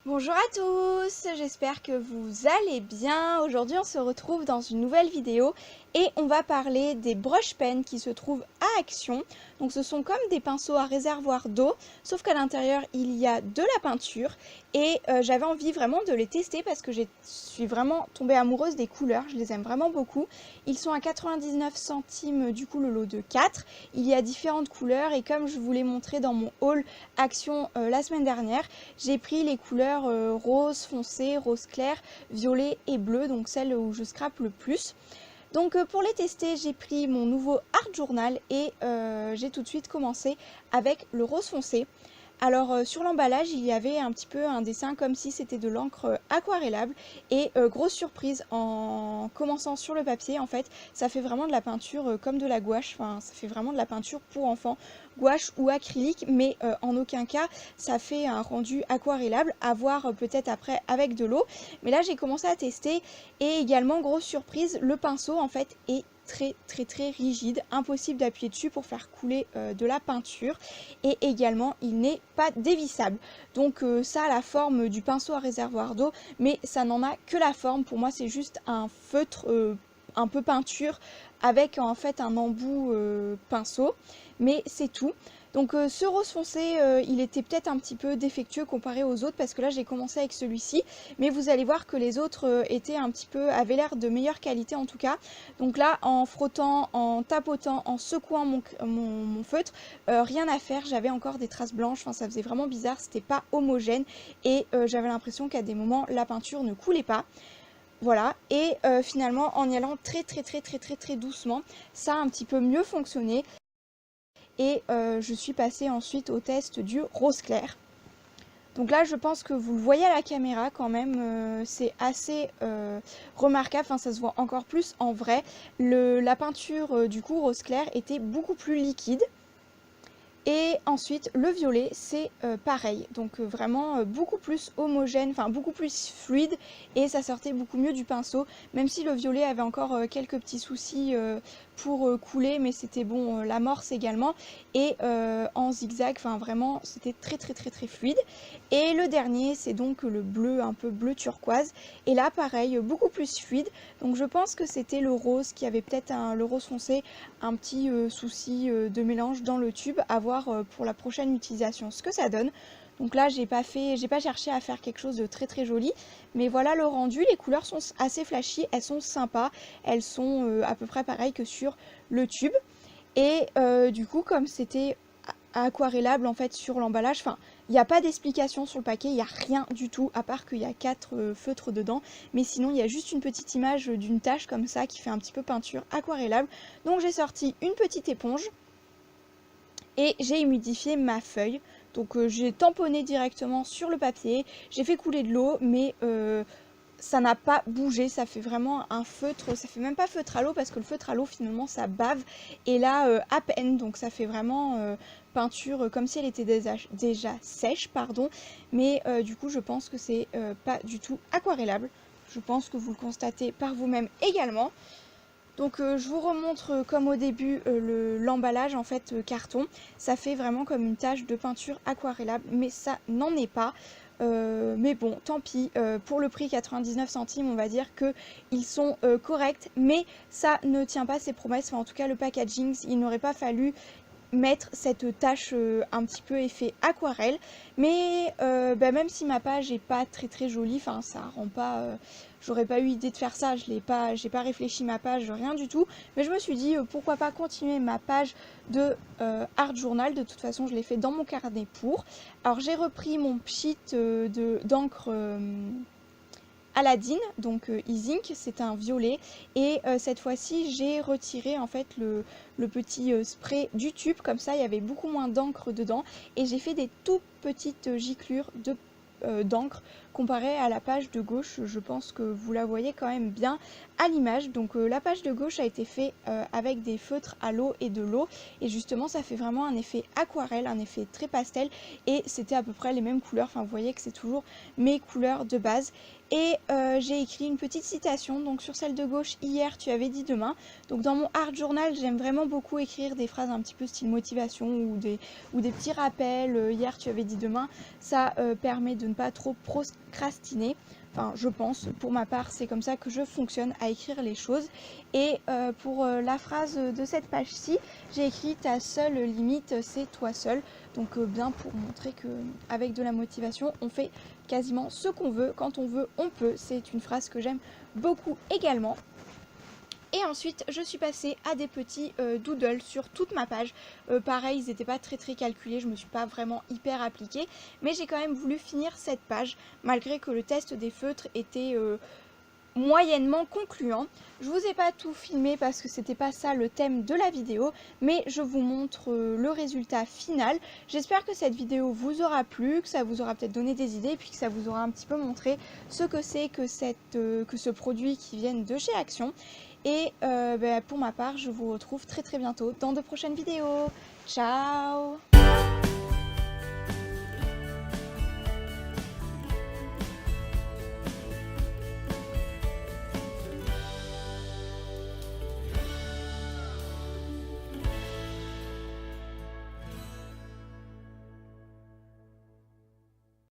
Bonjour à tous, j'espère que vous allez bien. Aujourd'hui on se retrouve dans une nouvelle vidéo et on va parler des brush pens qui se trouvent à Action. Donc ce sont comme des pinceaux à réservoir d'eau, sauf qu'à l'intérieur il y a de la peinture et j'avais envie vraiment de les tester parce que je suis vraiment tombée amoureuse des couleurs, je les aime vraiment beaucoup. Ils sont à 99 centimes du coup le lot de 4. Il y a différentes couleurs et comme je vous l'ai montré dans mon haul Action la semaine dernière, j'ai pris les couleurs rose foncé, rose clair, violet et bleu, donc celles où je scrape le plus. Donc pour les tester, j'ai pris mon nouveau Art Journal et j'ai tout de suite commencé avec le rose foncé. Alors sur l'emballage, il y avait un petit peu un dessin comme si c'était de l'encre aquarellable et grosse surprise en commençant sur le papier, en fait, ça fait vraiment de la peinture comme de la gouache, enfin ça fait vraiment de la peinture pour enfants, gouache ou acrylique, mais en aucun cas ça fait un rendu aquarellable, à voir peut-être après avec de l'eau. Mais là j'ai commencé à tester et également grosse surprise, le pinceau en fait est très rigide, impossible d'appuyer dessus pour faire couler de la peinture et également il n'est pas dévissable. Donc ça a la forme du pinceau à réservoir d'eau mais ça n'en a que la forme. Pour moi c'est juste un feutre un peu peinture avec en fait un embout pinceau, mais c'est tout. Donc ce rose foncé, il était peut-être un petit peu défectueux comparé aux autres parce que là j'ai commencé avec celui-ci, mais vous allez voir que les autres étaient un petit peu, avaient l'air de meilleure qualité en tout cas. Donc là en frottant, en tapotant, en secouant mon feutre, rien à faire, j'avais encore des traces blanches, enfin ça faisait vraiment bizarre, c'était pas homogène et j'avais l'impression qu'à des moments la peinture ne coulait pas. Voilà, et finalement en y allant très doucement, ça a un petit peu mieux fonctionné et je suis passée ensuite au test du rose clair. Donc là je pense que vous le voyez à la caméra quand même, c'est assez remarquable, enfin ça se voit encore plus en vrai. La peinture du coup rose clair était beaucoup plus liquide. Et ensuite, le violet, c'est pareil, donc vraiment beaucoup plus homogène, enfin beaucoup plus fluide, et ça sortait beaucoup mieux du pinceau, même si le violet avait encore quelques petits soucis pour couler, mais c'était bon, l'amorce également, et en zigzag, enfin vraiment, c'était très fluide. Et le dernier, c'est donc le bleu, un peu bleu turquoise, et là, pareil, beaucoup plus fluide, donc je pense que c'était le rose qui avait peut-être le rose foncé, un petit souci de mélange dans le tube, à voir pour la prochaine utilisation ce que ça donne. Donc là j'ai pas cherché à faire quelque chose de très joli, mais voilà le rendu. Les couleurs sont assez flashy, elles sont sympas, elles sont à peu près pareilles que sur le tube. Et du coup comme c'était aquarellable en fait sur l'emballage, enfin il n'y a pas d'explication sur le paquet, il n'y a rien du tout à part qu'il y a 4 feutres dedans, mais sinon il y a juste une petite image d'une tache comme ça qui fait un petit peu peinture aquarellable. Donc j'ai sorti une petite éponge et j'ai humidifié ma feuille. Donc j'ai tamponné directement sur le papier, j'ai fait couler de l'eau, mais ça n'a pas bougé, ça fait vraiment un feutre, ça fait même pas feutre à l'eau parce que le feutre à l'eau finalement ça bave, et là à peine, donc ça fait vraiment peinture comme si elle était déjà sèche, pardon, mais du coup je pense que c'est pas du tout aquarellable, je pense que vous le constatez par vous-même également. Donc je vous remontre comme au début l'emballage en fait carton, ça fait vraiment comme une tache de peinture aquarellable, mais ça n'en est pas. Mais bon, tant pis, pour le prix 99 centimes, on va dire qu'ils sont corrects, mais ça ne tient pas ses promesses, enfin en tout cas le packaging, il n'aurait pas fallu mettre cette tache un petit peu effet aquarelle, mais même si ma page est pas très jolie, enfin ça rend pas, j'aurais pas eu idée de faire ça, j'ai pas réfléchi ma page, rien du tout, mais je me suis dit pourquoi pas continuer ma page de Art Journal. De toute façon je l'ai fait dans mon carnet pour. Alors j'ai repris mon pchit d'encre Aladdin, donc e-zink, c'est un violet, et cette fois-ci j'ai retiré en fait le petit spray du tube, comme ça il y avait beaucoup moins d'encre dedans, et j'ai fait des tout petites giclures d'encre comparé à la page de gauche. Je pense que vous la voyez quand même bien à l'image. Donc la page de gauche a été faite avec des feutres à l'eau et de l'eau, et justement ça fait vraiment un effet aquarelle, un effet très pastel, et c'était à peu près les mêmes couleurs, enfin vous voyez que c'est toujours mes couleurs de base. Et j'ai écrit une petite citation, donc sur celle de gauche: hier tu avais dit demain. Donc dans mon art journal j'aime vraiment beaucoup écrire des phrases un petit peu style motivation ou des petits rappels, hier tu avais dit demain. Ça permet de ne pas trop procrastiner. Enfin, je pense, pour ma part, c'est comme ça que je fonctionne à écrire les choses. Et pour la phrase de cette page-ci, j'ai écrit ta seule limite, c'est toi seul. Donc bien pour montrer que avec de la motivation, on fait quasiment ce qu'on veut. Quand on veut, on peut. C'est une phrase que j'aime beaucoup également. Et ensuite, je suis passée à des petits doodles sur toute ma page. Pareil, ils n'étaient pas très calculés, je ne me suis pas vraiment hyper appliquée. Mais j'ai quand même voulu finir cette page, malgré que le test des feutres était moyennement concluant. Je vous ai pas tout filmé parce que c'était pas ça le thème de la vidéo, mais je vous montre le résultat final. J'espère que cette vidéo vous aura plu, que ça vous aura peut-être donné des idées, et puis que ça vous aura un petit peu montré ce que c'est que ce produit qui vient de chez Action. Et pour ma part, je vous retrouve très bientôt dans de prochaines vidéos. Ciao!